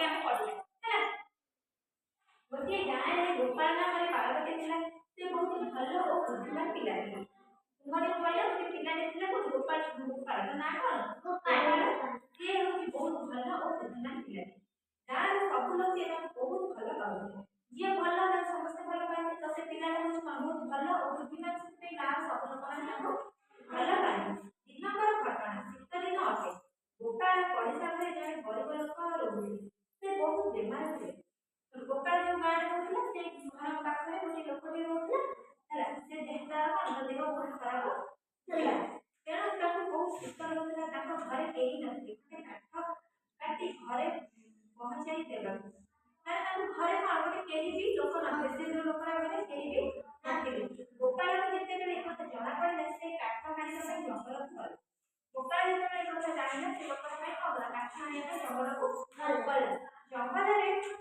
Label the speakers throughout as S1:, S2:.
S1: बही आम पढ़े है गोटे गाँव में गोपाल नाम बालकटे था से बहुत भल और बुद्धिमान पिला तुम्हारे भले गोटे पिलाटे गोपाल गोपाल ना कौन गोपाल सी हूँ बहुत भल और बुद्धिमान पिला गाँव सब लोग बहुत भल पाते जी भल समस्त भल पाते तो से पिला बहुत भल और बुद्धिमान से गाँव सब लोग भल पाए दिन घटना शीत दिन अटे गोपाल पड़िशा घरे जड़े गरीब लोक रोगी से बहुत बेमार हुए गोपाल जो गाँव रोला से घर पाखे गोटे लोकटे रोला से देहता देह बहुत खराब था तेणु बहुत शीत लगुला घरे कहीं नथे काठ काटी घरे पहुँचाई देवा घरे कौन गोटे कहीं भी लोक नथे से जो लोक कहीं भी नथे गोपाल को जिते एक जना पड़ा से काठ हाणी जंगल को गला गोपाल जो जानला से लोक कौन गला काठ हाणी जंगल को गला जंगल में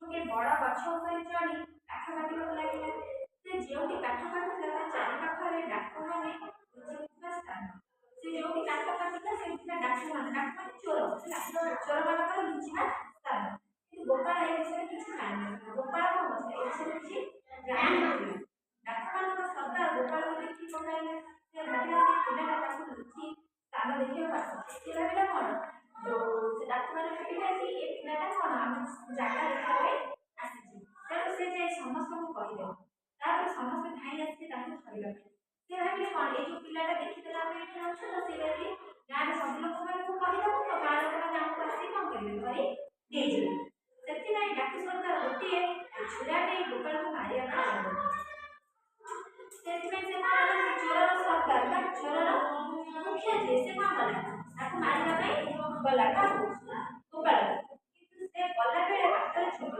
S1: गोटे बड़ गछ उपर चढ़ी काठ काटिବାକୁ ଲାଗିଲା से जोटी काठ काटुला चारि पाखरे डाक माने लुचिबा स्थान से जोटी काठ काटुला से डाक माने चोर चोर मानकर लुचिबा स्थान कि गोपाल ए विषय किसी जाने गोपाल को ए विषय किसी जाने डाक मानकर सरदार गोपाल को देखि पकाइले से भाबिला से पिलाटा ताकू लुचि स्थान देखियो पास से भाबिला कोन जो से डाक माने भाबिला कि ए पिलाटा कोन हम जागा देखिबे आसीछि तेणु से जे समस्त को कहिदे तापर समस्त धाई आसी ताकू धरिबा से भाबिले कोन ए जो पिलाटा देखिदेला हम एठी अछ तो से भाबिले गाँव सब लोक मानकू कहिदब तो गाँव लोक माने हमकू आसी कोन करिवे धरि देजिबे सेति नै डाकू सरकार गोटिए छुराटे गोपाल को मारिया सेति नै से कोन चोरर सरकार बा चोरर मुखिया जे से कोन गला ताकू मारिबा पई गला का गोपाल किंतु से गला बेले हातरे छोड़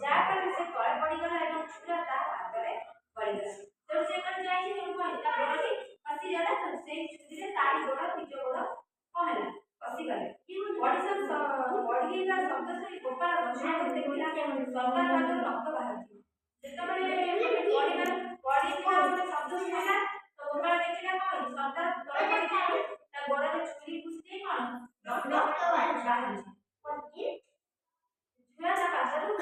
S1: जा पर से तळे पड़ी गला एवं छुरा ता हातरे पड़ी गला तो से कर जाई छै कोन ता गोड़ी फसी जाला तो से छुरीरे ताड़ी गोड़ पिजो गोड़ कहला फसी गले कि बॉडी सब बॉडी का शब्द से गोपाल गछा देखिला सरकार भाग रक्त बाहर जेतबेले बॉडी का शब्द सुनला तो गोपाल देखिला कोन सरकार तळे पड़ी जाई ता गोड़े छुरी घुसी कोन रक्त बाहर कोन छुरा ता पाछरु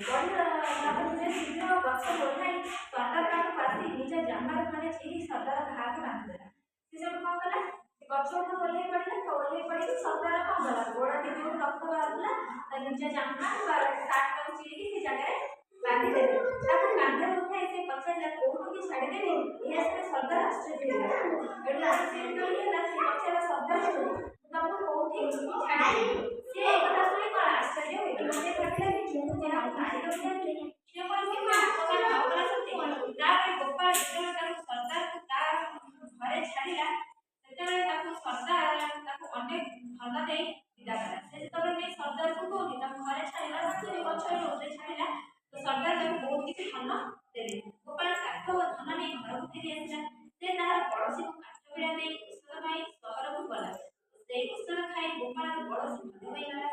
S1: बॉडी तापर शीघ्र गछ बोलाई सरकार का पासी निज जामार खने छेड़ी सरदार भाग बांध देला से सब कोन कला गछ को बोले पड़ला तो बोले पड़ी सरदार का गला गोड़ा के जो रक्त बाहरला ता निज जामार साट को छेड़ी से जगह बांध देले तापर कांधे उठाई से पछला कोन की छाड़ी देले यह से सरदार आश्चर्य होला एटा से कहिए ना से पछला सरदार तब कोठी छाड़ी से एकटा सुनी कोन आश्चर्य होला से फटला कि जो जे हम मारी दो से कोन के कोन होगला सत्य तापर गोपाल जेतेले ताको सरदार को ता घरे छाड़ीला सेतेले ताको सरदार ताको अनेक धन दे विदा करा से जेतेले सरदार को कोठी ता घरे छाड़ीला से गछरे ओते छाड़ीला तो सरदार ताको बहुत किछि धन देले गोपाल काठ और धन नै घर फेरी आसिला से तार पड़ोसी को काठ बिड़ा दे ଔଷଧ ପାଇଁ ସହରକୁ ଗଲା से ଔଷଧ ଖାଇ गोपाल बड़ सुखी होइगला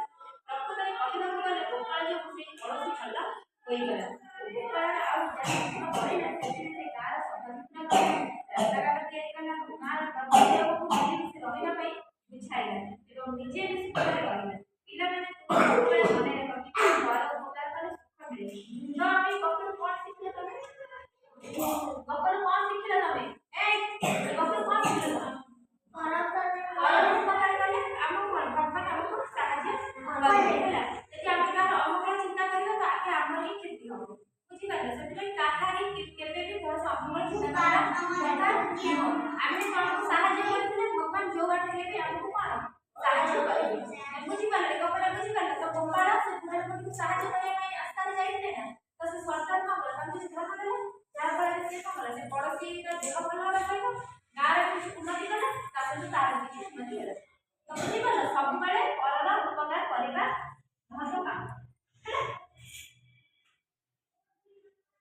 S1: प्रकृତରେ କହିବାକୁ ଗଲେ गोपाल जो से पड़ोसी ଭଲ होइगला गोपाल ଆଉ ଯାହା କରିଲା ସେ ଗାଁର ସଫାସୁତୁରା କଲା ରାସ୍ତାଘାଟ ତିଆରି କଲା ଗାଁର ପ୍ରତ୍ୟେକକୁ ମିଳିମିଶି ରହିବା ପାଇଁ ବୁଝାଇଲା ଏବଂ ନିଜେ ବି ସୁଖରେ ରହିଲା ପିଲାମାନେ ସବୁବେଳେ ମନେ ରଖି ଘର ଉପକାର କଲେ ସୁଖ ମିଳେ ତ ଆମେ ଗପରୁ କଣ ଶିଖିଲେ ତମେ ଗପରୁ କଣ ଶିଖିଲ ତମେ ଏ ଗପରୁ କଣ ଶିଖିଲ ତମେ ଘର ଉପକାର କଲେ ଆମ ଭଗବାନ ଆମକୁ ସାହାଯ୍ୟ କରିବେ ହେଲା ଯଦି ଆମେ କାହାର ଅମଙ୍ଗଳ ଚିନ୍ତା କରିବା ତ ଆଗେ ଆମର ହିଁ କ୍ଷତି ହବ ବୁଝିପାରିଲ ସେଥିପାଇଁ କାହାରି କେବେ ବି କୌଣସି ଅମଙ୍ଗଳ ଚିନ୍ତା କରିବା କଥା ନୁହଁ ଆମେ ଜଣକୁ ସାହାଯ୍ୟ କରିଥିଲେ ଭଗବାନ ଯୋଉ ବାଟ ହେଲେ ବି ଆମକୁ କଣ